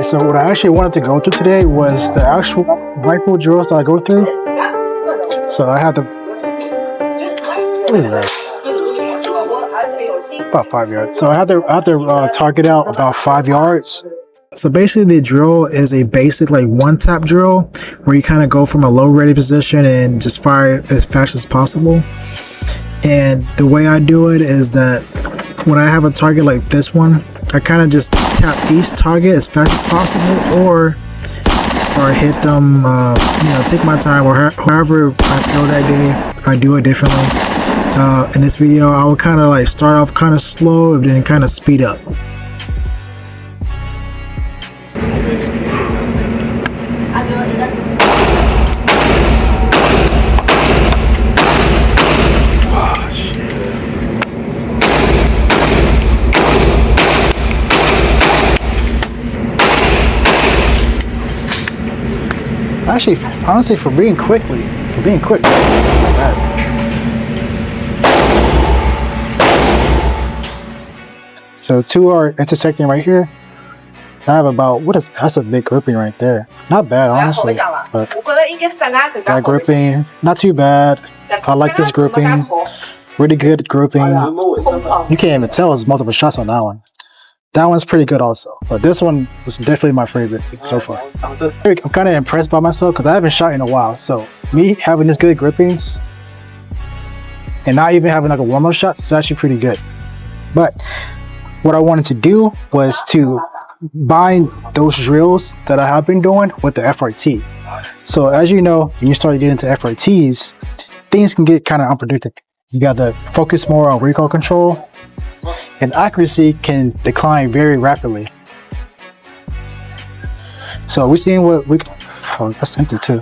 Alright, so what I actually wanted to go through today was the actual rifle drills that I go through. So I have to... What is that? About 5 yards. So I have to target out about 5 yards. So basically the drill is a basic like one tap drill where you kind of go from a low ready position and just fire as fast as possible. And the way I do it is that when I have a target like this one, I kind of just tap each target as fast as possible, or hit them, you know, take my time, or however I feel that day, I do it differently. In this video, I will kind of like start off kind of slow and then kind of speed up. Actually, honestly, for being quick, so two are intersecting right here. I have about, that's a big grouping right there. Not bad, honestly, but that grouping, not too bad. I like this grouping, really good grouping. You can't even tell there's multiple shots on that one. That one's pretty good also, but this one is definitely my favorite so far. I'm kind of impressed by myself because I haven't shot in a while. So me having this good grippings and not even having like a warm-up shot is actually pretty good. But what I wanted to do was to bind those drills that I have been doing with the FRT. So as you know, when you start getting into FRTs, things can get kind of unpredictable. You got to focus more on recoil control, and accuracy can decline very rapidly. So we're seeing what that's empty too.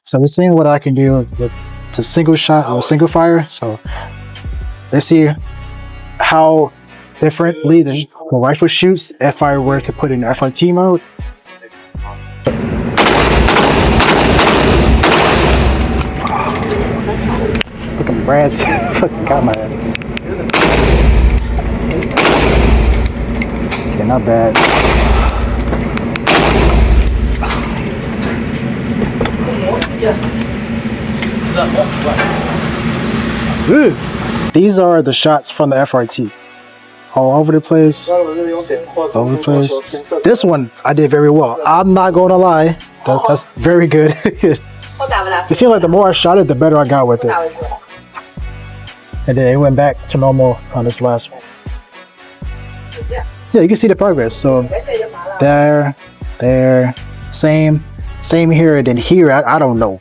So we're seeing what I can do with the single shot or single fire. So let's see how differently the rifle shoots if I were to put it in FRT mode. Fucking Brad's fucking got my head. Okay, not bad. These are the shots from the FRT. All over the place. This one I did very well. I'm not gonna lie. That's very good. It seems like the more I shot it, the better I got with it. And then it went back to normal on this last one. Yeah, you can see the progress. So there, same here, and then here, I don't know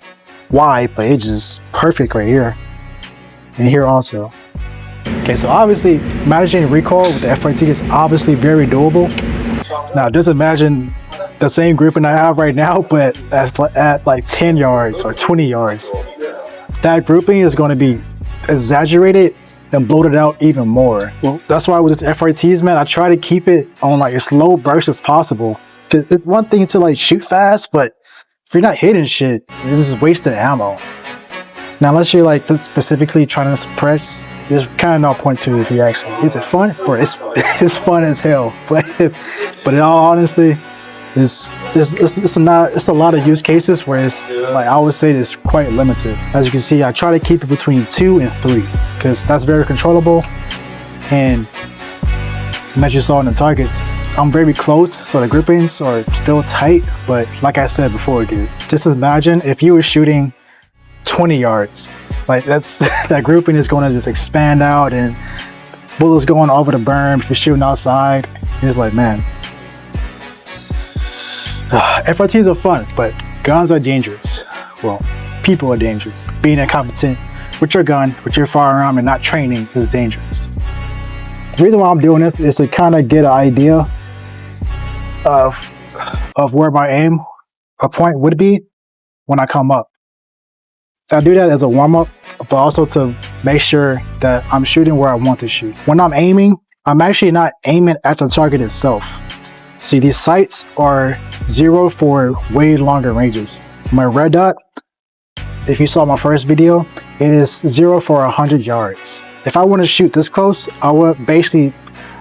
why, but it's just perfect right here. And here also. Okay, so obviously managing recoil with the FRT is obviously very doable. Now just imagine the same grouping I have right now, but at like 10 yards or 20 yards. That grouping is going to be exaggerated and bloated out even more. Well, that's why with this FRTs, man, I try to keep it on like as low burst as possible. Cause it's one thing to like shoot fast, but if you're not hitting shit, this is wasted ammo. Now, unless you're like specifically trying to suppress, there's kind of no point to it if you ask me. Is it fun? Bro, it's fun as hell. But in all honesty, it's a lot of use cases where it's like I would say it's quite limited. As you can see, I try to keep it between 2 and 3 because that's very controllable. And as you saw in the targets, I'm very close, so the groupings are still tight. But like I said before, dude, just imagine if you were shooting 20 yards, like that grouping is going to just expand out and bullets going over the berm if you're shooting outside. It's like, man, FRTs are fun, but guns are dangerous. Well, people are dangerous. Being incompetent with your gun, with your firearm, and not training is dangerous. The reason why I'm doing this is to kind of get an idea of where my aim or point would be when I come up. I do that as a warm-up, but also to make sure that I'm shooting where I want to shoot. When I'm aiming, I'm actually not aiming at the target itself. See, these sights are 0 for way longer ranges. My red dot, if you saw my first video, it is 0 for 100 yards. If I want to shoot this close, I would basically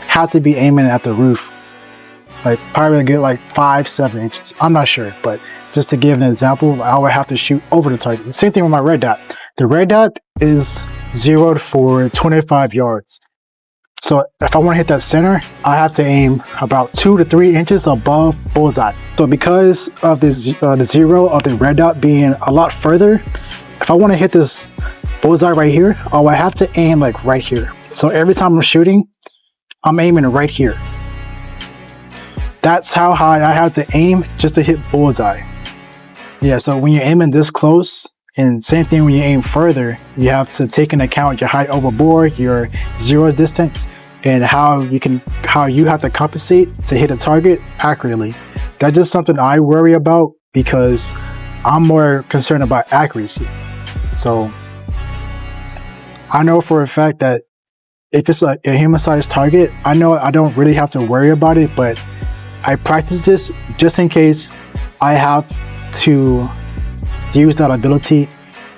have to be aiming at the roof like probably get like 5-7 inches. I'm not sure, but just to give an example, I would have to shoot over the target. Same thing with my red dot. The red dot is zeroed for 25 yards. So if I want to hit that center, I have to aim about 2 to 3 inches above bullseye. So because of the zero of the red dot being a lot further, if I want to hit this bullseye right here, I have to aim like right here. So every time I'm shooting, I'm aiming right here. That's how high I have to aim just to hit bullseye. Yeah, so when you're aiming this close, and same thing when you aim further, you have to take into account your height overboard, your zero distance, and how you have to compensate to hit a target accurately. That's just something I worry about because I'm more concerned about accuracy. So I know for a fact that if it's a human-sized target, I know I don't really have to worry about it, but I practice this just in case I have to use that ability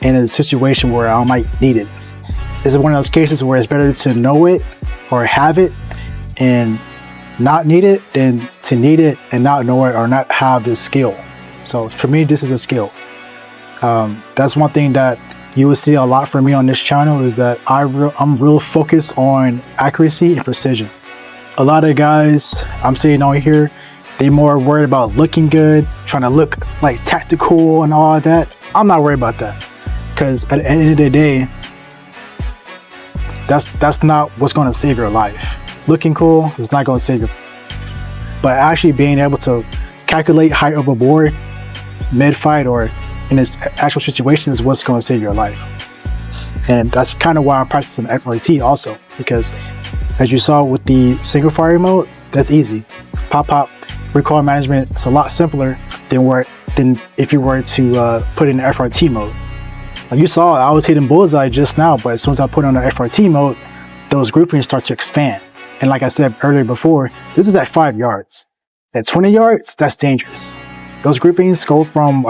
in a situation where I might need it. This is one of those cases where it's better to know it or have it and not need it than to need it and not know it or not have this skill. So for me, this is a skill. That's one thing that you will see a lot from me on this channel is that I'm real focused on accuracy and precision. A lot of guys I'm seeing on here, they more worried about looking good, trying to look like tactical and all of that. I'm not worried about that because at the end of the day, that's not what's going to save your life. Looking cool is not going to save you, but actually being able to calculate height overboard mid-fight or in this actual situation is what's going to save your life. And that's kind of why I'm practicing FRT also, because as you saw with the single fire mode, that's easy. Pop, recoil management is a lot simpler than if you were to put in the FRT mode. Like you saw, I was hitting bullseye just now, but as soon as I put on the FRT mode, those groupings start to expand. And like I said earlier before, this is at 5 yards. At 20 yards, that's dangerous. Those groupings go from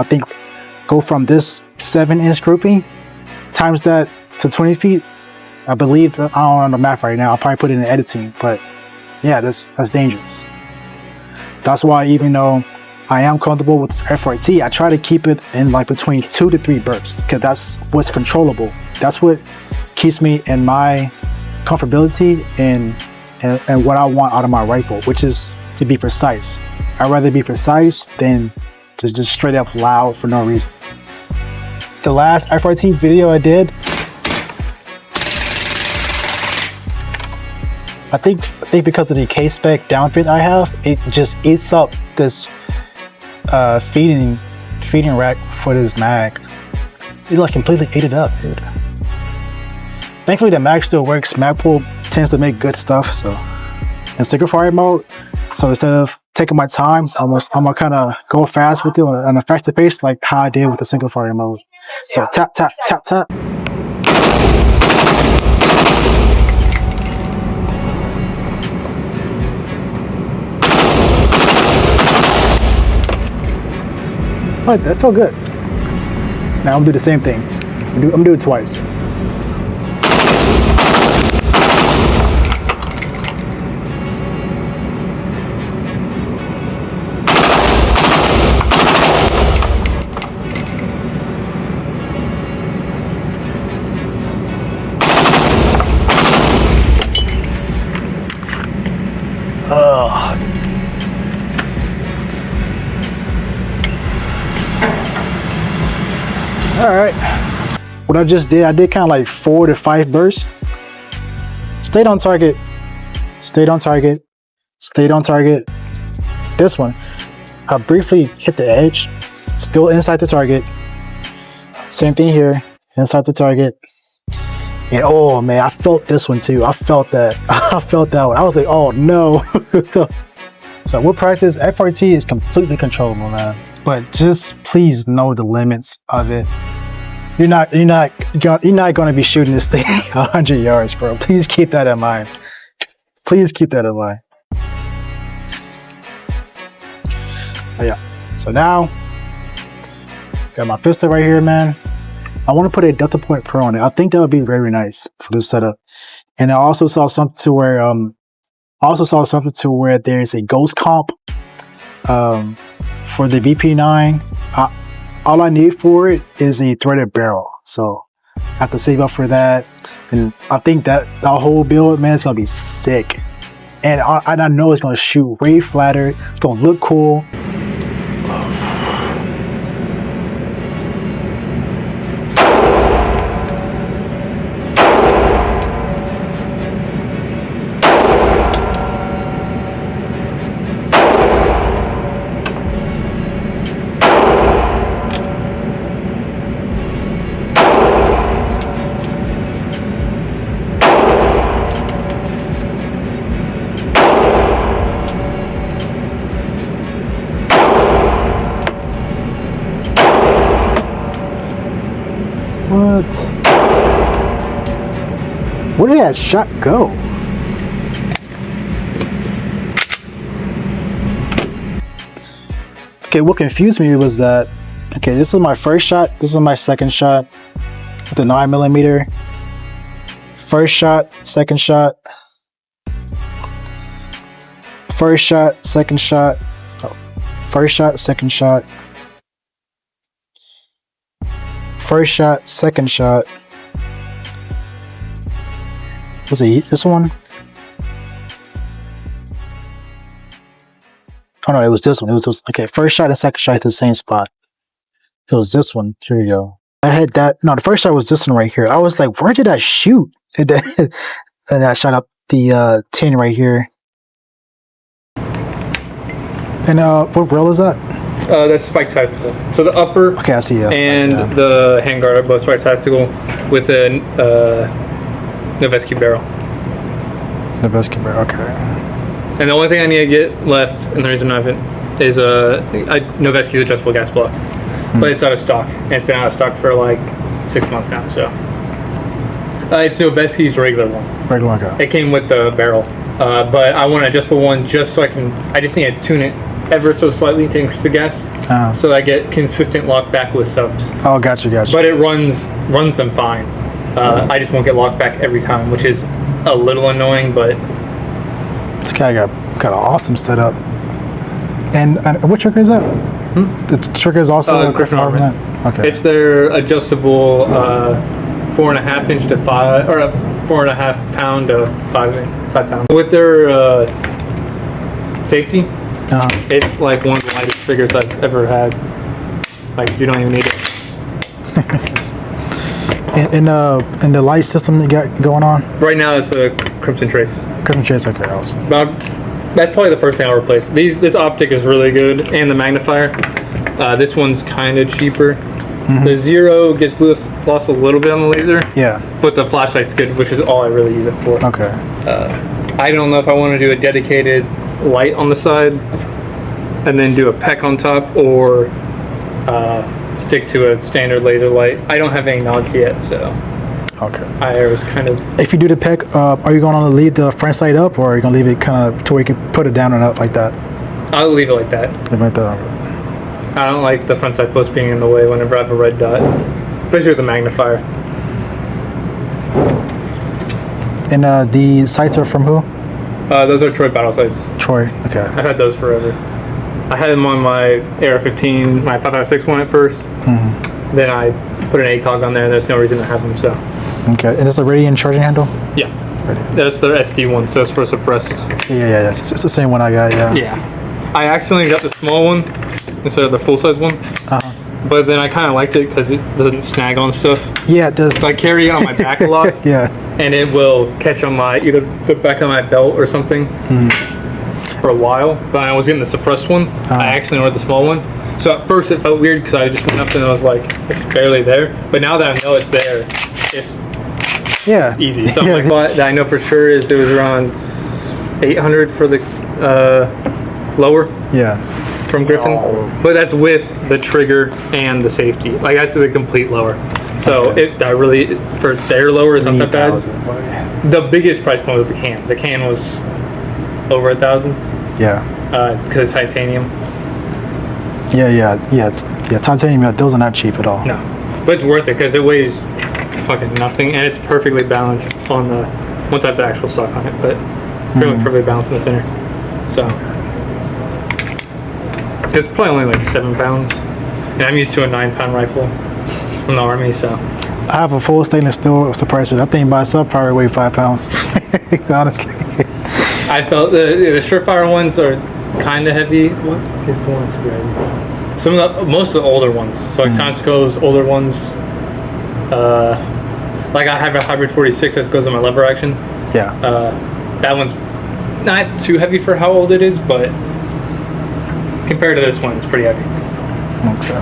this 7-inch grouping times that to 20 feet. I believe, I don't know the math right now, I'll probably put it in editing, but yeah, that's dangerous. That's why even though I am comfortable with FRT, I try to keep it in like between 2 to 3 bursts because that's what's controllable. That's what keeps me in my comfortability and what I want out of my rifle, which is to be precise. I'd rather be precise than just straight up loud for no reason. The last FRT video I did, I think because of the K-Spec downfit I have, it just eats up this feeding rack for this mag. It like completely ate it up, dude. Thankfully the mag still works. Magpul tends to make good stuff, so in single fire mode, so instead of taking my time, I'm gonna kind of go fast with it on a faster pace like how I did with the single fire mode. So tap, tap, tap, tap. Oh, that felt good. Now I'm gonna do the same thing. I'm gonna do it twice. All right, what I just did, I did kind of like 4 to 5 bursts. Stayed on target, stayed on target, stayed on target. This one, I briefly hit the edge, still inside the target. Same thing here, inside the target. And oh man, I felt this one too. I felt that. I felt that one. I was like, oh no. So with practice, FRT is completely controllable, man. But just please know the limits of it. You're not gonna be shooting this thing 100 yards, bro. Please keep that in mind. Please keep that in mind. Oh, yeah. So now, got my pistol right here, man. I want to put a Delta Point Pro on it. I think that would be very nice for this setup. And I also saw something to where I also saw something to where there's a ghost comp for the VP9. All I need for it is a threaded barrel, so I have to save up for that. And I think that whole build, man, is gonna be sick. And I know it's gonna shoot way flatter. It's gonna look cool. What? Where did that shot go? Okay, what confused me was that, okay, this is my first shot, this is my second shot with the 9mm. First shot, second shot. First shot, second shot. Oh, first shot, second shot. First shot, second shot. Was it this one? Oh no, it was this one. It was this. Okay, first shot and second shot at the same spot. It was this one. Here you go. I had that. No, the first shot was this one right here. I was like, where did I shoot? And I shot up the 10 right here. And what rail is that? That's Spike's Tactical. So the upper okay, I see, yeah, and Spike, yeah. the handguard are both Spike's Tactical with a Noveske barrel. Noveske barrel, okay. And the only thing I need to get left, and the reason I haven't, is Noveske's adjustable gas block. But it's out of stock, and it's been out of stock for like 6 months now, so. It's Noveske's regular one. Regular one, okay. It came with the barrel. But I want an adjustable one just so I just need to tune it ever so slightly to increase the gas, so that I get consistent lock back with subs. Oh, gotcha. But it runs them fine. I just won't get locked back every time, which is a little annoying, but this guy got an awesome setup. And what trigger is that? The trigger is also Griffin Armament. Okay. It's their adjustable 4.5 inch to 5, or 4.5 pound to 5 pound. With their safety, it's like one of the lightest triggers I've ever had. Like, you don't even need it. And the light system you got going on? Right now, it's a Crimson Trace. Crimson Trace, okay, awesome. But that's probably the first thing I'll replace. This optic is really good, and the magnifier. This one's kind of cheaper. The Zero gets lost a little bit on the laser. Yeah. But the flashlight's good, which is all I really use it for. Okay. I don't know if I want to do a dedicated light on the side and then do a PEC on top, or stick to a standard laser light. I don't have any nods yet, so. Okay. I was kind of. If you do the PEC, are you going to leave the front sight up, or are you going to leave it kind of to where you can put it down and up like that? I'll leave it like that. Leave it like that. I don't like the front side post being in the way whenever I have a red dot, especially with the magnifier. And the sights are from who? Those are Troy battle sights. Troy, okay. I've had those forever. I had them on my AR-15, my 5.56 one at first. Then I put an ACOG on there, and there's no reason to have them, so. Okay, and it's a Radiant charging handle? Yeah. Radiant. That's their SD one, so it's for suppressed. Yeah. It's the same one I got, yeah. Yeah. I accidentally got the small one instead of the full-size one. But then I kind of liked it because it doesn't snag on stuff. Yeah, it does. So I carry it on my back a lot. Yeah. And it will catch on my, either put back on my belt or something for a while. But I was getting the suppressed one. I accidentally ordered the small one. So at first it felt weird because I just went up and I was like, it's barely there. But now that I know it's there, it's easy. So I'm like, what I know for sure is it was around 800 for the lower. Yeah. From Griffin. But that's with the trigger and the safety. Like, that's the complete lower. So that really, for their lower, is not that bad. The biggest price point was the can. The can was over 1,000. Yeah. Because it's titanium. Yeah. Titanium, those are not cheap at all. No. But it's worth it because it weighs fucking nothing and it's perfectly balanced on the, once I have the actual stock on it. But Perfectly balanced in the center. So it's probably only like 7 pounds, and I'm used to a 9-pound rifle from the Army. So I have a full stainless steel suppressor. That thing by itself probably weigh 5 pounds. Honestly. I felt the Surefire ones are kind of heavy. What is the one super heavy? Most of the older ones. So like Sansko's older ones. Like I have a Hybrid 46 that goes on my lever action. Yeah. That one's not too heavy for how old it is, but compared to this one, it's pretty heavy. Okay.